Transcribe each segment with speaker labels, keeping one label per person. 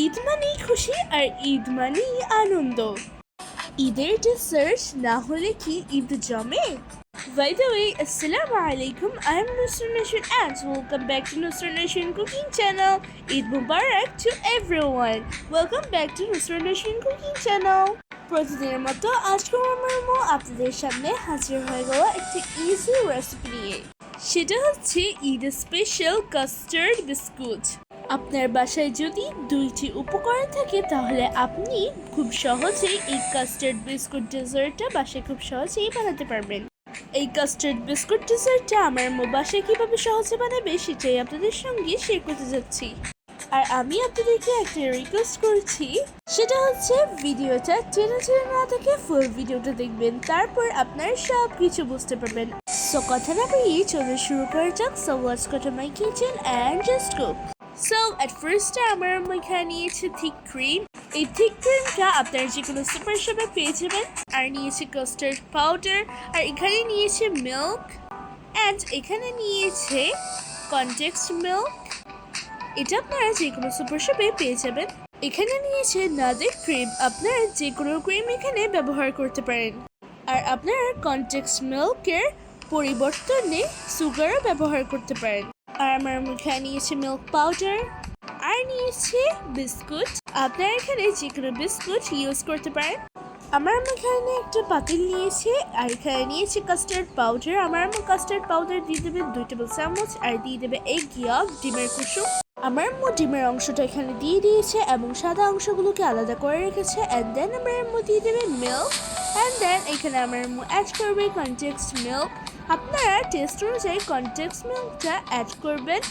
Speaker 1: ঈদ মানেই খুশি আর ঈদ মানেই আনন্দ। ঈদের ডেজার্ট না হলে কি ঈদ জমে? By the way, Assalamu alaikum. I am Nusra Nation and welcome back to Nusra Nation Cooking Channel. Eid Mubarak to everyone. Welcome back to Nusra Nation Cooking Channel. প্রতিদিনের মতো আজকে আমার মা আপনাদের সামনে হাজির হয়ে গেল একটি ইজি রেসিপি নিয়ে। সেটা হচ্ছে ঈদ স্পেশাল কাস্টার্ড বিস্কুট। আপনার বাসায় যদি দুইটি উপকরণ থাকে তাহলে আপনি খুব সহজেই এই কাস্টার্ড বিস্কুট ডেজার্টটা বাসায় খুব সহজেই বানাতে পারবেন। এই কাস্টার্ড বিস্কুট ডেজার্টটা আমার বাসায় কীভাবে সহজে বানাবে সেটাই আপনাদের সঙ্গে শেয়ার করতে যাচ্ছি। আর আমি আপনাদেরকে একটা রিকোয়েস্ট করছি, সেটা হচ্ছে ভিডিওটা টেনে না থেকে ফুল ভিডিওটা দেখবেন, তারপর আপনারা সব কিছু বুঝতে পারবেন। সো কথা না বাড়িয়ে চলে শুরু করা যাক। So let's go to my kitchen and just cook. So at ফার্স্টে আমার এখানে নিয়েছি থিক ক্রিম। এই থিক ক্রিমটা আপনারা যে কোনো সুপার শপে পেয়ে যাবেন। আর নিয়েছি কাস্টার্ড পাউডার, আর এখানে নিয়েছি মিল্ক, অ্যান্ড এখানে নিয়েছে কনটেক্সট মিল্ক। এটা আপনারা যে কোনো সুপার শপে পেয়ে যাবেন। এখানে নিয়েছে নাদের ক্রিম, আপনারা যে কোনো ক্রিম এখানে ব্যবহার করতে পারেন। আর আপনারা কনটেক্সট মিল্কের পরিবর্তনে সুগারও ব্যবহার করতে পারেন। আর আমার এখানে নিয়েছে মিল্ক পাউডার, আর নিয়েছে বিস্কুট। আপনারা এখানে যে কোনো বিস্কুট ইউজ করতে পারেন। আমার এখানে একটা পাতিল নিয়েছে, আর এখানে নিয়েছে কাস্টার্ড পাউডার। আমার কাস্টার্ড পাউডার দিয়ে দেবে 2 টেবিল চামচ, আর দিয়ে দেবে 1 ইয়ক ডিমের কুসুম। আমার ডিমের অংশটা এখানে দিয়ে দিয়েছে এবং সাদা অংশগুলোকে আলাদা করে রেখেছে। অ্যান্ড দেন আমার দিয়ে দেবে মিল্ক, অ্যান্ড দেন এখানে আমার অ্যাড করবে কনটেক্সট মিল্ক। আপনারা টেস্ট অনুযায়ী কনটেক্সট মিল্কটা অ্যাড করবেন।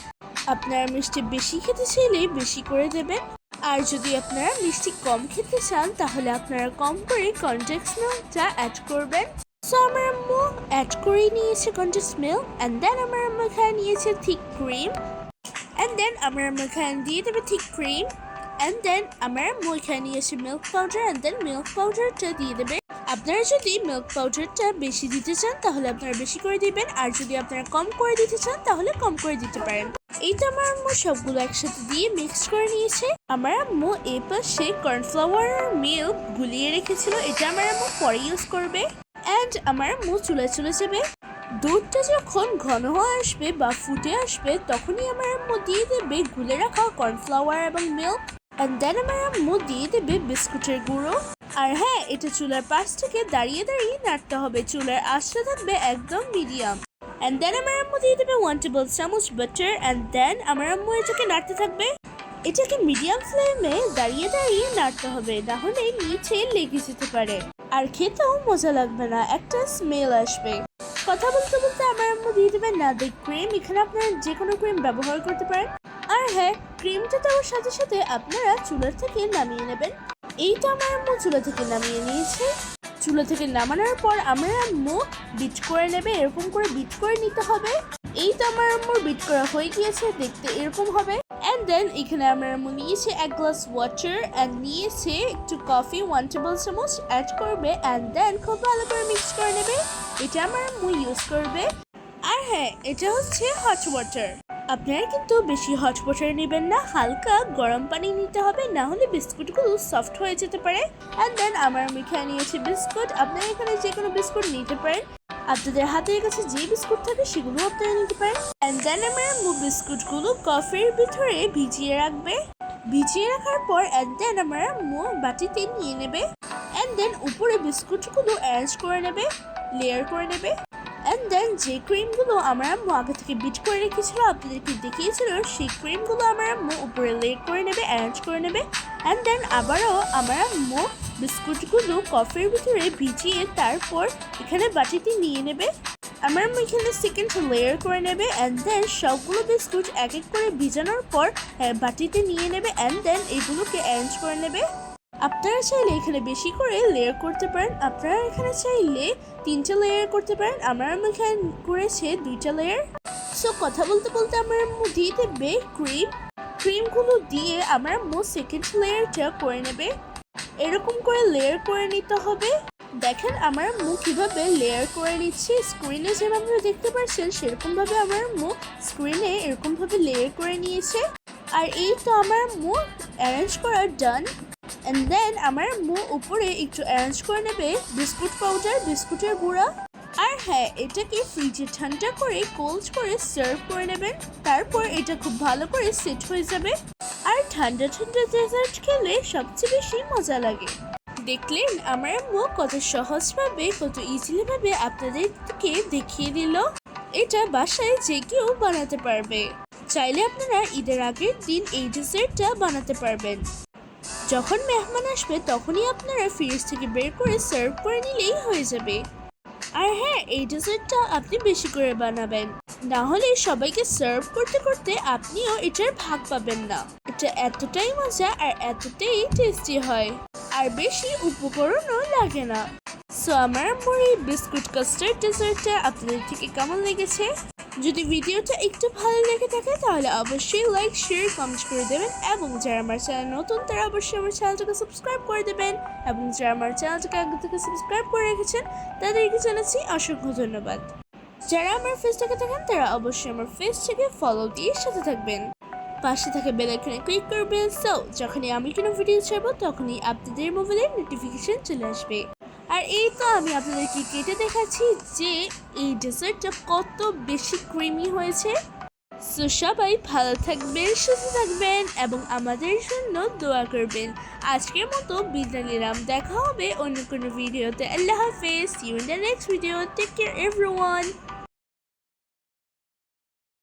Speaker 1: আপনারা মিষ্টি বেশি খেতে চাইলে বেশি করে দেবেন, আর যদি আপনারা মিষ্টি কম খেতে চান তাহলে আপনারা কম করে কনটেক্সট মিল্কটা অ্যাড করবেন। সো আমার অ্যাড করে নিয়েছে কনটেক্সট মিল্ক, অ্যান্ড দেন আমার এখানে নিয়েছে থিক ক্রিম, অ্যান্ড দেন আমার এখানে দিয়ে দেবে থিক ক্রিম, অ্যান্ড দেন আমার এখানে নিয়েছে milk powder, and then milk পাউডারটা দিয়ে দেবে। আপনারা যদি মিল্ক পাউডারটা বেশি দিতে চান তাহলে আপনারা বেশি করে দিবেন, আর যদি আপনারা কম করে দিতে চান তাহলে কম করে দিতে পারেন। এইটা আমার সবগুলো একসাথে দিয়ে মিক্স করে নিয়েছে। আমার আম্মু এই পাশে কর্নফ্লাওয়ার মিল্ক গুলিয়ে রেখেছিল, এটা আমার আম্মু পরে ইউজ করবে। অ্যান্ড আমার আম্মু চুলায় চলে যাবে। দুধটা যখন ঘন হয়ে আসবে বা ফুটে আসবে তখনই আমার আম্মু দিয়ে দেবে গুলে রাখা কর্নফ্লাওয়ার এবং মিল্ক। অ্যান্ড দেন আমার আম্মু দিয়ে দেবে বিস্কুটের গুঁড়ো। আর হ্যাঁ, এটা চুলার পাশ থেকে দাঁড়িয়ে দাঁড়িয়ে নাড়তে হবে, চুলার আঁচটা থাকবে একদম মিডিয়াম। অ্যান্ড দেন আমার আম্মু দিয়ে দেবে 1 টেবিল চামচ বাটার, অ্যান্ড দেন আমার আম্মু এটাকে নাড়তে থাকবে। এটাকে মিডিয়াম ফ্লেমে দাঁড়িয়ে দাঁড়িয়ে নাড়তে হবে, না হলে নিচে লেগে যেতে পারে আর খেতেও মজা লাগবে না, একটা স্মেল আসবে। কথা বলতে বলতে আমার আম্মু দিয়ে দেবে নাদের ক্রিম। এখানে আপনারা যে কোনো ক্রিম ব্যবহার করতে পারেন। আর হ্যাঁ, ক্রিমটা দেওয়ার সাথে সাথে আপনারা চুলা থেকে নামিয়ে নেবেন। এইটা আমার আম্মু চুলা থেকে নামিয়ে নিয়েছে। চুলা থেকে নামানোর পর আমার আম্মু বিট করে নেবে, এরকম করে বিট করে নিতে হবে। এইটা আমার আম্মুর বিট করা হয়ে গিয়েছে, দেখতে এরকম হবে। অ্যান্ড দেন এখানে আমার আম্মু নিয়েছে 1 গ্লাস ওয়াটার, অ্যান্ড নিয়েছে একটু কফি 1 টেবিল চামচ অ্যাড করবে, অ্যান্ড দেন খুব ভালো করে মিক্স করে নেবে। এটা আমার আম্মু ইউজ করবে। আর হ্যাঁ, এটা হচ্ছে হট ওয়াটার। আপনারা কিন্তু বেশি হট ওয়াটার নেবেন না, হালকা গরম পানি নিতে হবে, না হলে বিস্কুটগুলো সফট হয়ে যেতে পারে। অ্যান্ড দেন আমার এখানে নিয়েছি বিস্কুট। আপনারা এখানে যে কোনো বিস্কুট নিতে পারেন, আপনাদের হাতের কাছে যে বিস্কুট থাকে সেগুলো আপনারা নিতে পারেন। অ্যান্ড দেন আমার বিস্কুটগুলো কফির ভিতরে ভিজিয়ে রাখবে। ভিজিয়ে রাখার পর অ্যান্ড দেন আমার বাটিতে নিয়ে নেবে। অ্যান্ড দেন উপরে বিস্কুটগুলো অ্যারেঞ্জ করে নেবে, লেয়ার করে নেবে। অ্যান্ড দেন যে ক্রিমগুলো আমার আম্মু আগে থেকে বিট করে রেখেছিল, আপনাদেরকে দেখিয়েছিল, সেই ক্রিমগুলো আমার আম্মু উপরে লেয়ার করে নেবে, অ্যারেঞ্জ করে নেবে। অ্যান্ড দেন আবারও আমার আম্মু বিস্কুটগুলো কফির ভিতরে ভিজিয়ে তারপর এখানে বাটিতে নিয়ে নেবে। আমার আম্মু এখানে সেকেন্ড লেয়ার করে নেবে। অ্যান্ড দেন সবগুলো বিস্কুট এক এক করে ভিজানোর পর বাটিতে নিয়ে নেবে। অ্যান্ড দেন এগুলোকে অ্যারেঞ্জ করে নেবে। আপনারা চাইলে এখানে বেশি করে লেয়ার করতে পারেন, আপনারা এখানে চাইলে 3টে লেয়ার করতে পারেন। আমার আম্মু এখানে করেছে 2টা লেয়ার। সো কথা বলতে বলতে আমার আম্মু দিয়ে দেবে ক্রিমগুলো দিয়ে আমার আম্মু সেকেন্ড লেয়ারটা করে নেবে। এরকম করে লেয়ার করে নিতে হবে। দেখেন আমার আম্মু কিভাবে লেয়ার করে নিচ্ছে, স্ক্রিনে যেভাবে দেখতে পাচ্ছেন সেরকমভাবে আমার আম্মু স্ক্রিনে এরকমভাবে লেয়ার করে নিয়েছে। আর এই তো আমার মুখ অ্যারেঞ্জ করা ডান। অ্যান্ড দেন আমার মুখ উপরে একটু অ্যারেঞ্জ করে নেবে বিস্কুট পাউডার, বিস্কুটের গুঁড়া। আর হ্যাঁ, এটাকে ফ্রিজে ঠান্ডা করে কোল্ড করে সার্ভ করে নেবেন। তারপর এটা খুব ভালো করে সেট হয়ে যাবে। আর ঠান্ডা ঠান্ডা ডেজার্ট খেলে সবচেয়ে বেশি মজা লাগে। দেখলেন আমার আম্মু কত সহজভাবে, কত ইজিলিভাবে আপনাদেরকে দেখিয়ে দিল। এটা বাসায় যে কেউ বানাতে পারবে। চাইলে আপনারা ঈদের আগের দিন এই ডেজার্টটা বানাতে পারবেন। যখন মেহমান আসবে তখনই আপনারা ফ্রিজ থেকে বের করে সার্ভ করে নিলেই হয়ে যাবে। আর হ্যাঁ, এই ডেজার্টটা আপনি বেশি করে বানাবেন, না হলে সবাইকে সার্ভ করতে করতে আপনিও এটার ভাগ পাবেন না। এটা এতটাই মজা আর এতটাই টেস্টি হয়, আর বেশি উপকরণও লাগে না। সো আমার এই বিস্কুট কাস্টার্ড ডেজার্টটা আপনাদের থেকে কেমন লেগেছে? যদি ভিডিওটা একটু ভালো লেগে থাকে তাহলে অবশ্যই লাইক, শেয়ার, কমেন্ট করে দেবেন। এবং যারা আমার চ্যানেল নতুন তারা অবশ্যই আমার চ্যানেলটাকে সাবস্ক্রাইব করে দেবেন। এবং যারা আমার চ্যানেলটাকে আগে থেকে সাবস্ক্রাইব করে রেখেছেন তাদেরকে জানাচ্ছি অসংখ্য ধন্যবাদ। যারা আমার ফেসটাকে দেখেন তারা অবশ্যই আমার ফেসটাকে ফলো দিয়ে সাথে থাকবেন। পাশে থাকা বেল আইকনে ক্লিক করবেন। সো যখনই আমি কোনো ভিডিও ছাড়বো তখনই আপনাদের মোবাইলে নোটিফিকেশন চলে আসবে। আর এই তো আমি আপনাদেরকে কেটে দেখাচ্ছি যে এই ডেজার্টটা কত বেশি ক্রিমি হয়েছে। সো সবাই ভালো থাকবেন, সুস্থ থাকবেন এবং আমাদের জন্য দোয়া করবেন। আজকের মতো বিদায় নিলাম, দেখা হবে অন্য কোনো ভিডিওতে। আল্লাহ হাফেজ, see you in the next video. Take care everyone.